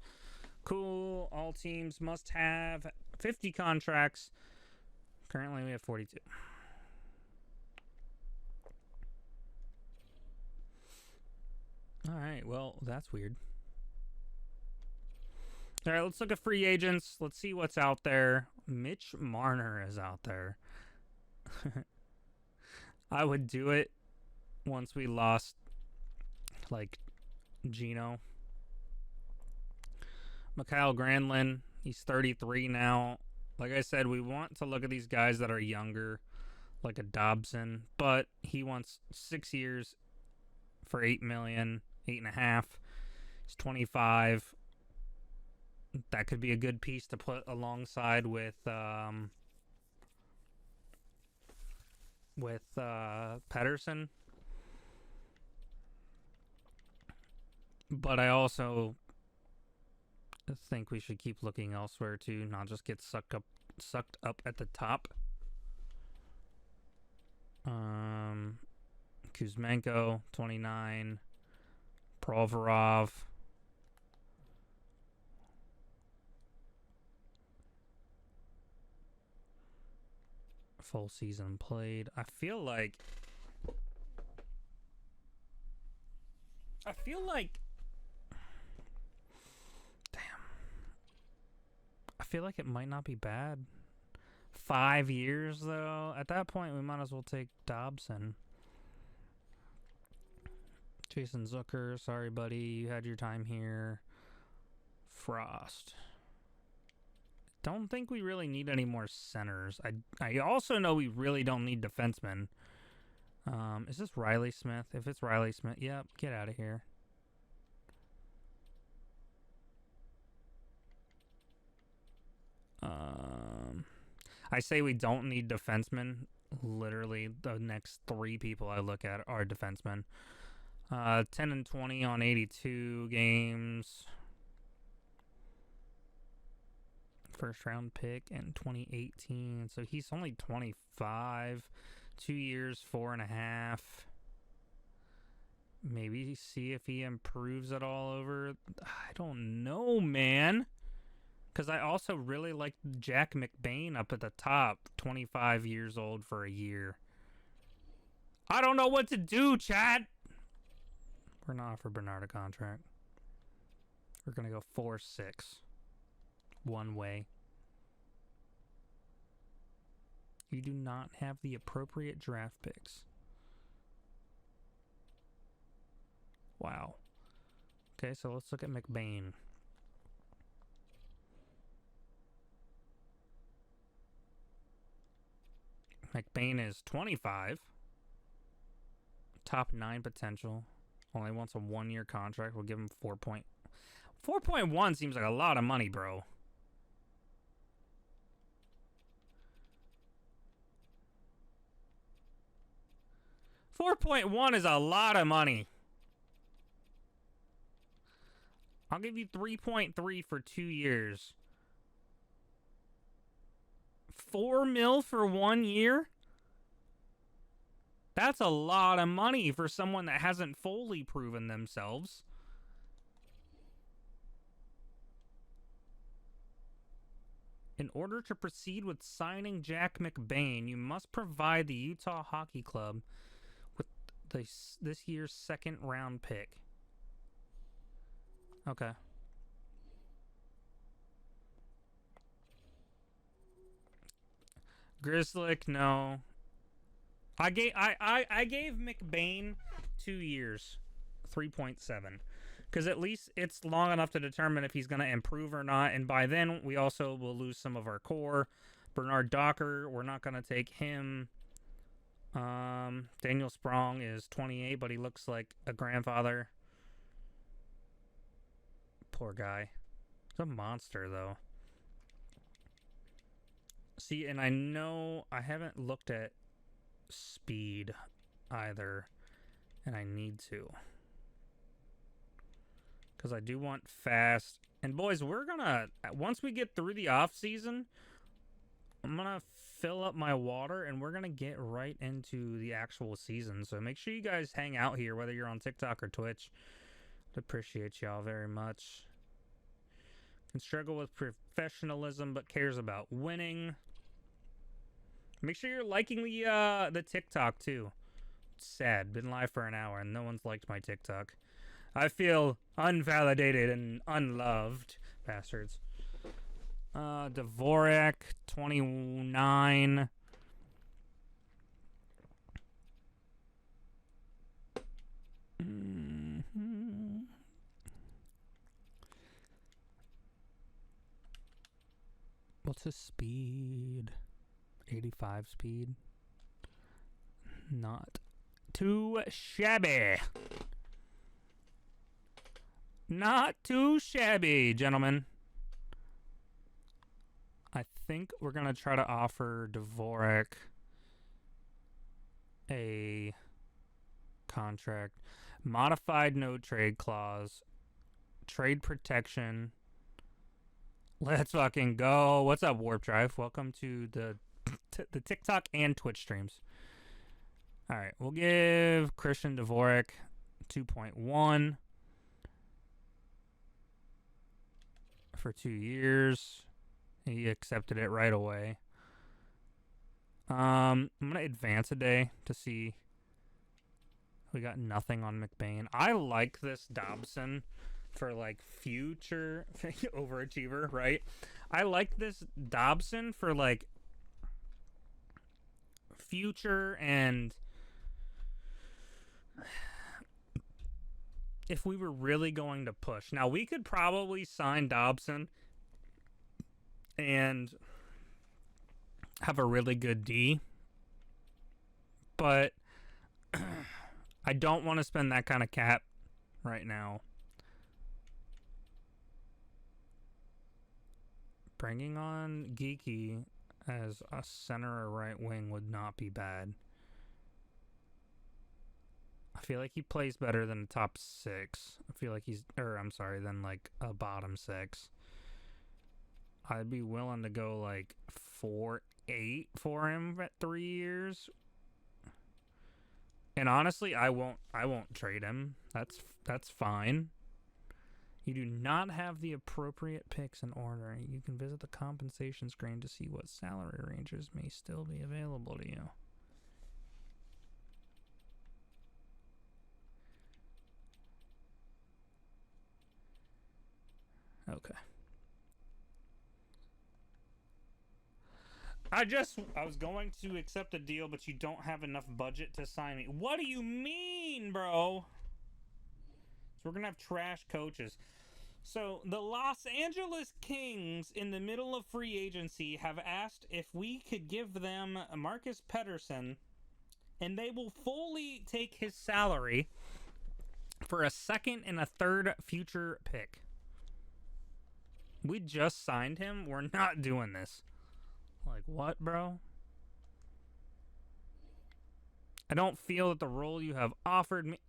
Cool. All teams must have 50 contracts. Currently, we have 42. All right. Well, that's weird. All right, let's look at free agents. Let's see what's out there. Mitch Marner is out there. I would do it once we lost, like, Gino. Mikhail Granlund, he's 33 now. Like I said, we want to look at these guys that are younger, like a Dobson, but he wants 6 years for $8 million, 8.5. He's 25. That could be a good piece to put alongside with Pedersen. But I also think we should keep looking elsewhere too, not just get sucked up at the top. Kuzmenko, 29. Provorov. Full season played. I feel like damn. I feel like it might not be bad. 5 years though. At that point we might as well take Dobson. Jason Zucker, sorry buddy, you had your time here. Frost. Don't think we really need any more centers. I also know we really don't need defensemen. Is this Riley Smith? If it's Riley Smith, yep, get out of here. I say we don't need defensemen. Literally, the next 3 people I look at are defensemen. 10 and 20 on 82 games. First round pick in 2018. So he's only 25. 2 years, 4.5. Maybe see if he improves at all over. I don't know, man. Because I also really like Jack McBain up at the top. 25 years old for a year. I don't know what to do, chat. We're going to offer Bernard a contract. We're going to go 4-6. One way. You do not have the appropriate draft picks. Wow. Okay, so let's look at McBain. McBain is 25. Top 9 potential. Only wants a 1-year contract. We'll give him 4.1 seems like a lot of money, bro. $4.1 is a lot of money. I'll give you 3.3 for 2 years. $4 million for 1 year? That's a lot of money for someone that hasn't fully proven themselves. In order to proceed with signing Jack McBain, you must provide the Utah Hockey Club with this year's second round pick. Okay. Grizzlick, no. I gave McBain 2 years, 3.7. Because at least it's long enough to determine if he's going to improve or not. And by then, we also will lose some of our core. Bernard Docker, we're not going to take him. Daniel Sprong is 28, but he looks like a grandfather. Poor guy. He's a monster, though. See, and I know I haven't looked at speed either, and I need to. Because I do want fast. And boys, we're going to, once we get through the off season, I'm going to fill up my water and we're going to get right into the actual season. So make sure you guys hang out here, whether you're on TikTok or Twitch. I'd appreciate y'all very much. Can struggle with professionalism, but cares about winning. Make sure you're liking the TikTok too. It's sad. Been live for an hour and no one's liked my TikTok. I feel unvalidated and unloved. Bastards. Dvorak, 29. Mm-hmm. What's his speed? 85 speed. Not too shabby. Not too shabby, gentlemen. I think we're going to try to offer Dvorak a contract. Modified no trade clause. Trade protection. Let's fucking go. What's up, Warp Drive? Welcome to the TikTok and Twitch streams. All right, we'll give Christian Dvorak 2.1 for 2 years. He accepted it right away. I'm going to advance a day to see. We got nothing on McBain. I like this Dobson for like future overachiever, right? I like this Dobson for like future and if we were really going to push. Now, we could probably sign Dobson and have a really good D, but I don't want to spend that kind of cap right now. Bringing on Geeky as a center or right wing would not be bad. I feel like he plays better than a top 6. I feel like than like a bottom 6. I'd be willing to go like 4.8 for him at 3 years. And honestly, I won't trade him. That's fine. You do not have the appropriate picks in order. You can visit the compensation screen to see what salary ranges may still be available to you. Okay. I was going to accept a deal, but you don't have enough budget to sign me. What do you mean, bro? So we're going to have trash coaches. So the Los Angeles Kings, in the middle of free agency, have asked if we could give them Marcus Pettersson, and they will fully take his salary for a second and a third future pick. We just signed him. We're not doing this. Like, what, bro? I don't feel that the role you have offered me...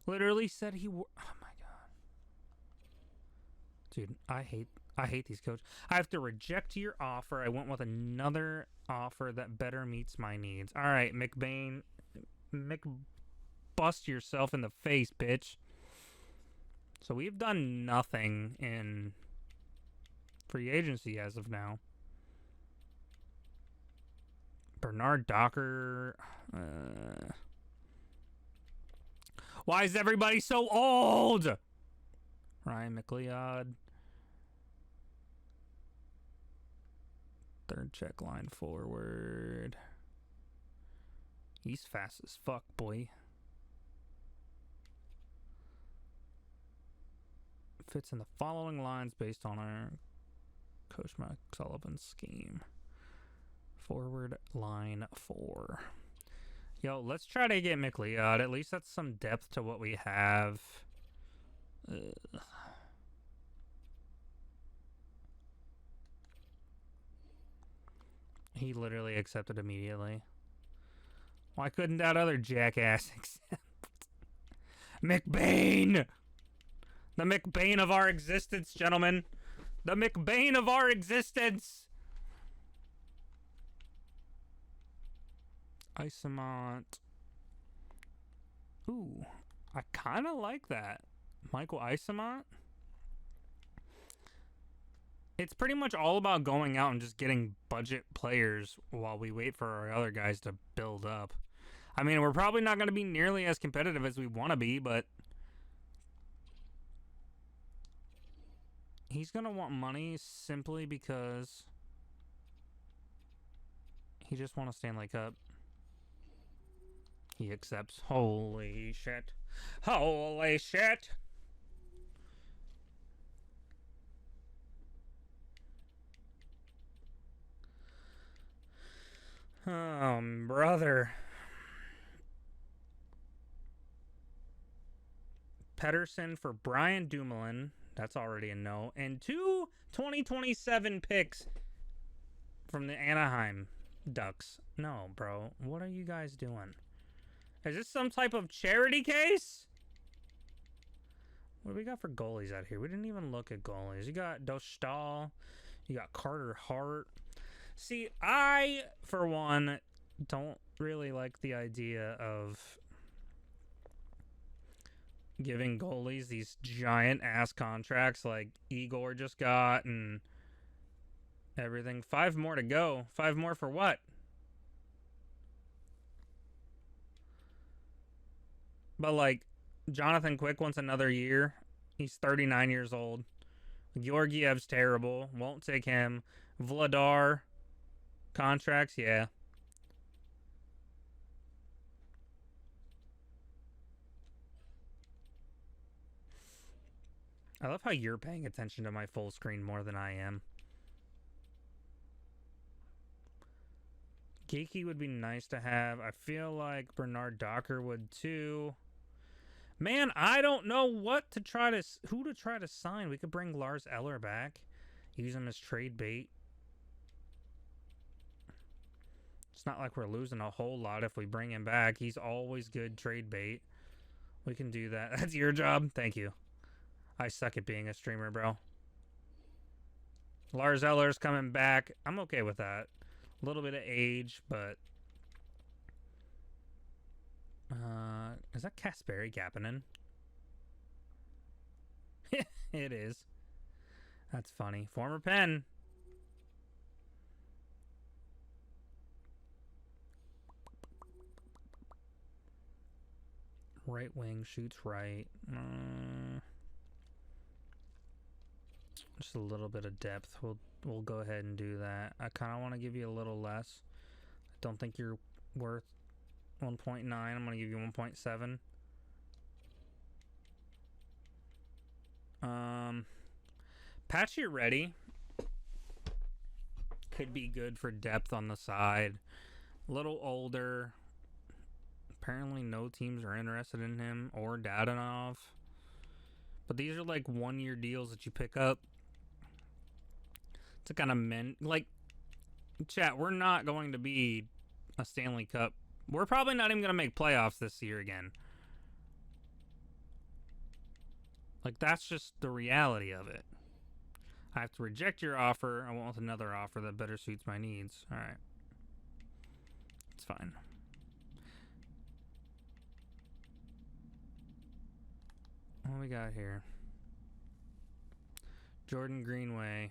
Literally said he... Oh, my God. Dude, I hate these coaches. I have to reject your offer. I went with another offer that better meets my needs. All right, McBain. Bust yourself in the face, bitch. So we've done nothing in free agency as of now. Bernard Docker. Why is everybody so old? Ryan McLeod. Third check line forward. He's fast as fuck, boy. Fits in the following lines based on our Coach Mike Sullivan's scheme. Forward line 4. Yo, let's try to get McLeod. At least that's some depth to what we have. He literally accepted immediately. Why couldn't that other jackass accept? McBain! The McBain of our existence, gentlemen. The McBain of our existence! Isamont. Ooh, I kind of like that. Michael Isamont. It's pretty much all about going out and just getting budget players while we wait for our other guys to build up. I mean, we're probably not going to be nearly as competitive as we want to be, but he's going to want money simply because he just wants a Stanley Cup. He accepts. Holy shit. Holy shit! Brother. Pedersen for Brian Dumoulin. That's already a no. And 2 2027 picks from the Anaheim Ducks. No, bro. What are you guys doing? Is this some type of charity case? What do we got for goalies out here? We didn't even look at goalies. You got Dostal. You got Carter Hart. See, I, for one, don't really like the idea of giving goalies these giant-ass contracts like Igor just got and everything. 5 more to go. 5 more for what? But, like, Jonathan Quick wants another year. He's 39 years old. Georgiev's terrible. Won't take him. Vladar. Contracts, yeah. I love how you're paying attention to my full screen more than I am. Geeky would be nice to have. I feel like Bernard Docker would too. Man, I don't know who to try to sign. We could bring Lars Eller back. Use him as trade bait. It's not like we're losing a whole lot if we bring him back. He's always good trade bait. We can do that. That's your job. Thank you. I suck at being a streamer, bro. Lars Eller's coming back. I'm okay with that. A little bit of age, but... is that Kasperi Kapanen? It is. That's funny. Former Penn. Right wing shoots right. Just a little bit of depth. We'll go ahead and do that. I kind of want to give you a little less. I don't think you're worth 1.9. I'm going to give you 1.7. Patchy Ready could be good for depth on the side. A little older. Apparently no teams are interested in him or Dadonov. But these are like 1-year deals that you pick up to kind of like, chat, we're not going to be a Stanley Cup. We're probably not even going to make playoffs this year again. Like, that's just the reality of it. I have to reject your offer. I want another offer that better suits my needs. All right. It's fine. What we got here? Jordan Greenway.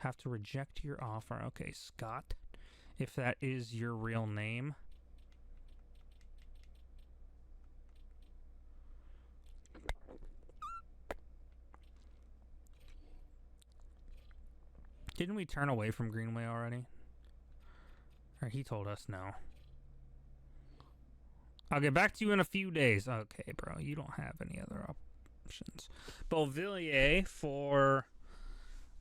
Have to reject your offer. Okay, Scott, if that is your real name. Didn't we turn away from Greenway already? Or he told us no. I'll get back to you in a few days. Okay, bro. You don't have any other options. Beauvillier for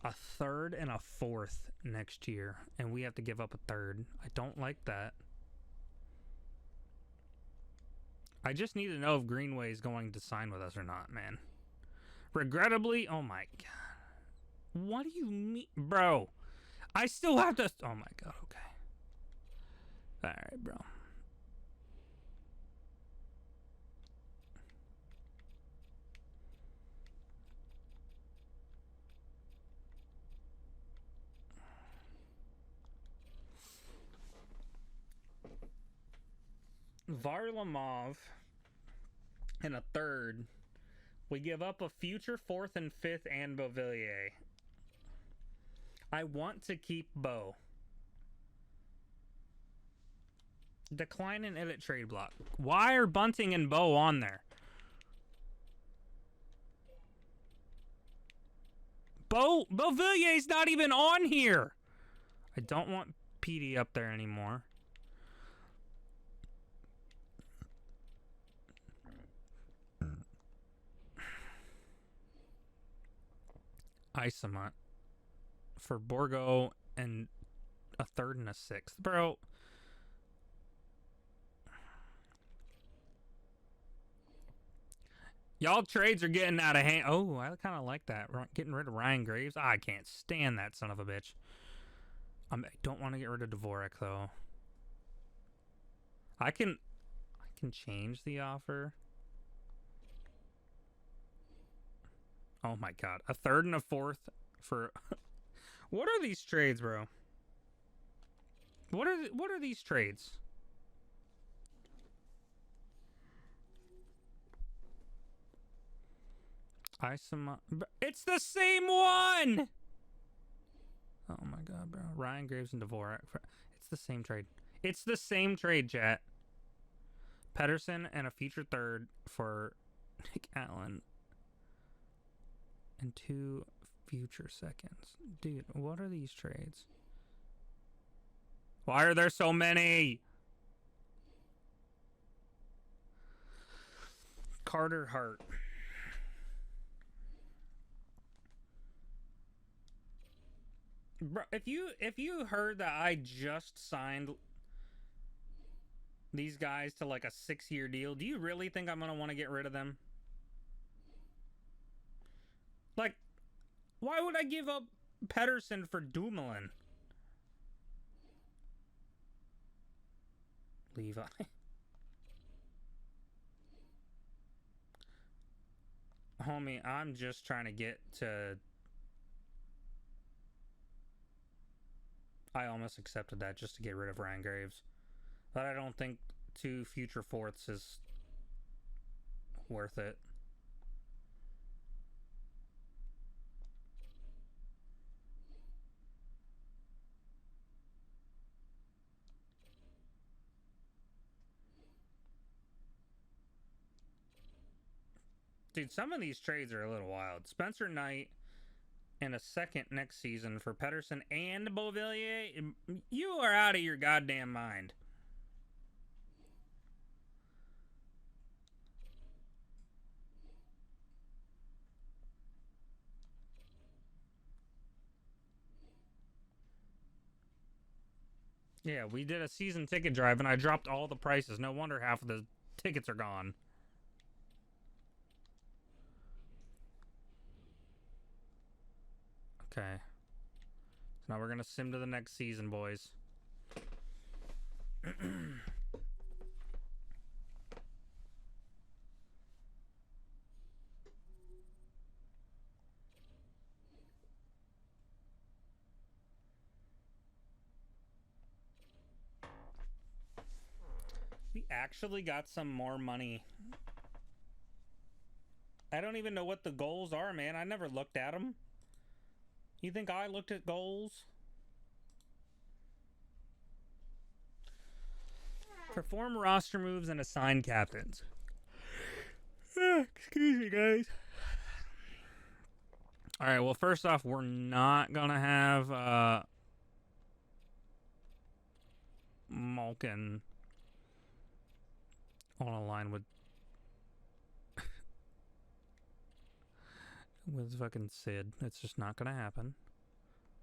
a third and a fourth next year. And we have to give up a third. I don't like that. I just need to know if Greenway is going to sign with us or not, man. Regrettably, oh my god. What do you mean? Bro, I still have to... Oh my god, okay. Alright, bro. Varlamov and a third. We give up a future fourth and fifth and Beauvillier. I want to keep Bo. Decline and edit trade block. Why are Bunting and Bo on there? Beauvillier's not even on here. I don't want PD up there anymore. Isamont for Borgo and a third and a sixth. Bro. Y'all trades are getting out of hand. Oh, I kind of like that. Getting rid of Ryan Graves. I can't stand that son of a bitch. I don't want to get rid of Dvorak, though. I can change the offer. Oh my god. A third and a fourth for... What are these trades, bro? What are these trades? It's the same one! Oh my god, bro. Ryan Graves and Dvorak. It's the same trade. It's the same trade, chat. Pedersen and a future third for Nick Allen. And 2 future seconds. Dude, what are these trades? Why are there so many? Carter Hart. Bro, if you heard that I just signed these guys to like a 6-year deal, do you really think I'm going to want to get rid of them? Like, why would I give up Pedersen for Dumoulin? Levi. Homie, I'm just trying to get to... I almost accepted that just to get rid of Ryan Graves. But I don't think 2 future fourths is worth it. Dude, some of these trades are a little wild. Spencer Knight and a second next season for Pedersen and Beauvillier. You are out of your goddamn mind. Yeah, we did a season ticket drive and I dropped all the prices. No wonder half of the tickets are gone. Okay. So now we're going to sim to the next season, boys. We actually got some more money. I don't even know what the goals are, man. I never looked at them. You think I looked at goals? Perform roster moves and assign captains. Excuse me, guys. All right, well, first off, we're not going to have Malkin on a line with fucking Sid. It's just not going to happen.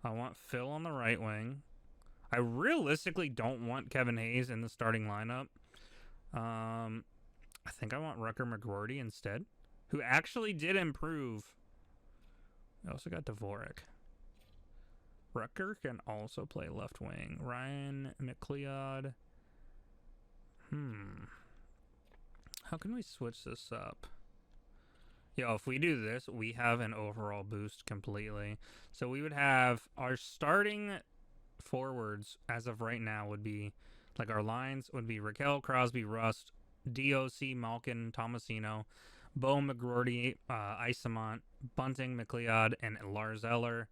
I want Phil on the right wing. I realistically don't want Kevin Hayes in the starting lineup. I think I want Rucker McGroarty instead, who actually did improve. I also got Dvorak. Rucker can also play left wing. Ryan McLeod. How can we switch this up? Yo, if we do this, we have an overall boost completely. So we would have our starting forwards as of right now would be, like, our lines would be Raquel, Crosby, Rust, DOC, Malkin, Tomasino, Bo McGroarty, Isamont, Bunting, McLeod, and Lars Eller.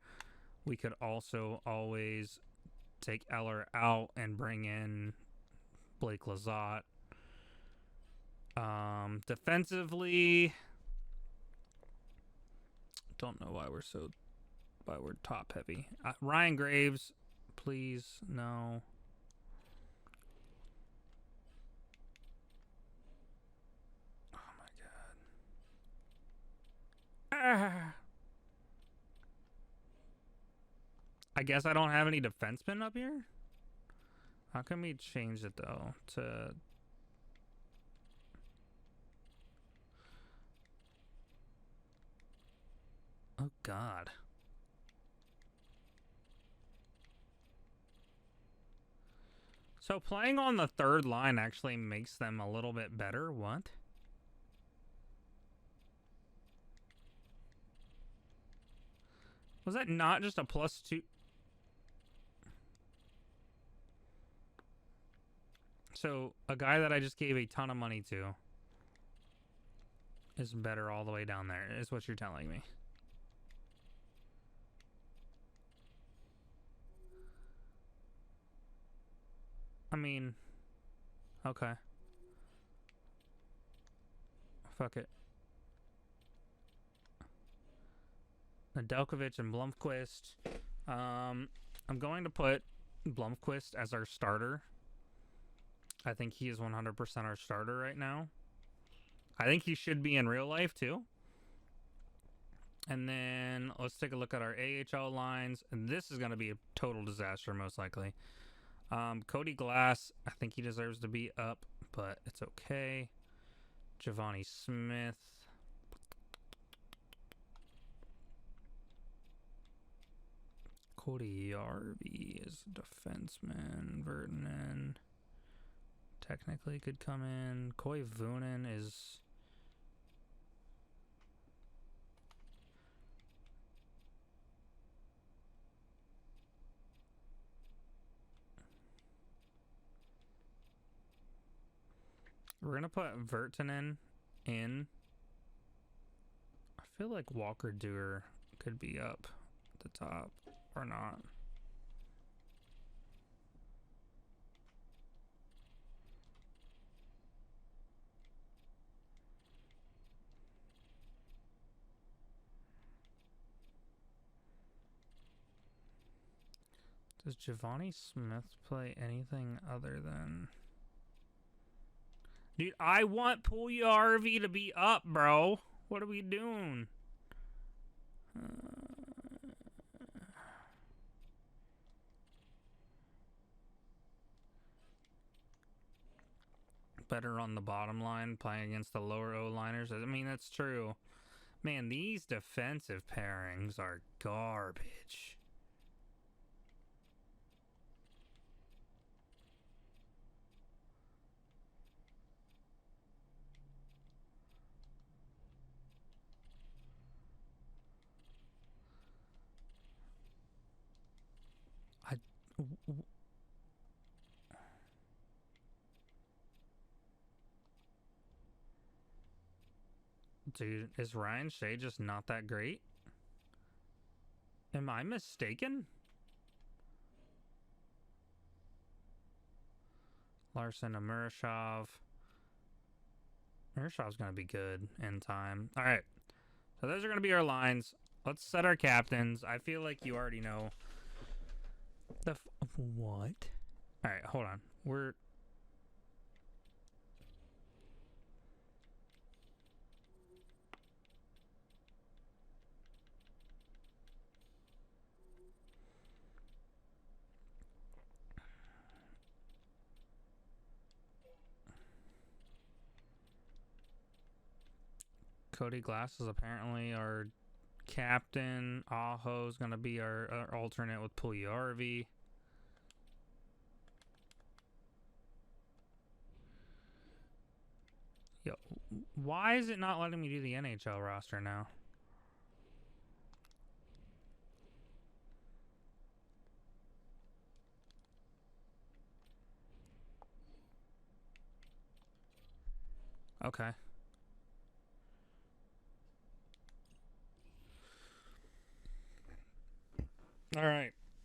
We could also always take Eller out and bring in Blake Lizotte. Defensively, don't know why we're top heavy. Ryan Graves, please, no. Oh my god. I guess I don't have any defensemen up here? How can we change it though to... Oh god. So playing on the third line actually makes them a little bit better. What? Was that not just a +2? So a guy that I just gave a ton of money to is better all the way down there, is what you're telling me. I mean, okay. Fuck it. Nedeljkovic and Blomqvist. I'm going to put Blomqvist as our starter. I think he is 100% our starter right now. I think he should be in real life too. And then let's take a look at our AHL lines. And this is going to be a total disaster, most likely. Cody Glass, I think he deserves to be up, but it's okay. Giovanni Smith. Cody Yarby is a defenseman. Vertanen technically could come in. Koivunen is... We're going to put Vertanen in. I feel like Walker Duehr could be up at the top or not. Does Giovanni Smith play anything other than... Dude, I want Puljujarvi to be up, bro. What are we doing? Better on the bottom line, playing against the lower O-liners. I mean, that's true. Man, these defensive pairings are garbage. Dude, is Ryan Shea just not that great? Am I mistaken? Larson and Murashov. Murshov's going to be good in time. All right. So those are going to be our lines. Let's set our captains. I feel like you already know the what? All right, hold on. We're Cody Glass is apparently our captain. Aho's going to be our alternate with Puljujarvi. Yo, why is it not letting me do the NHL roster now? Okay. All right.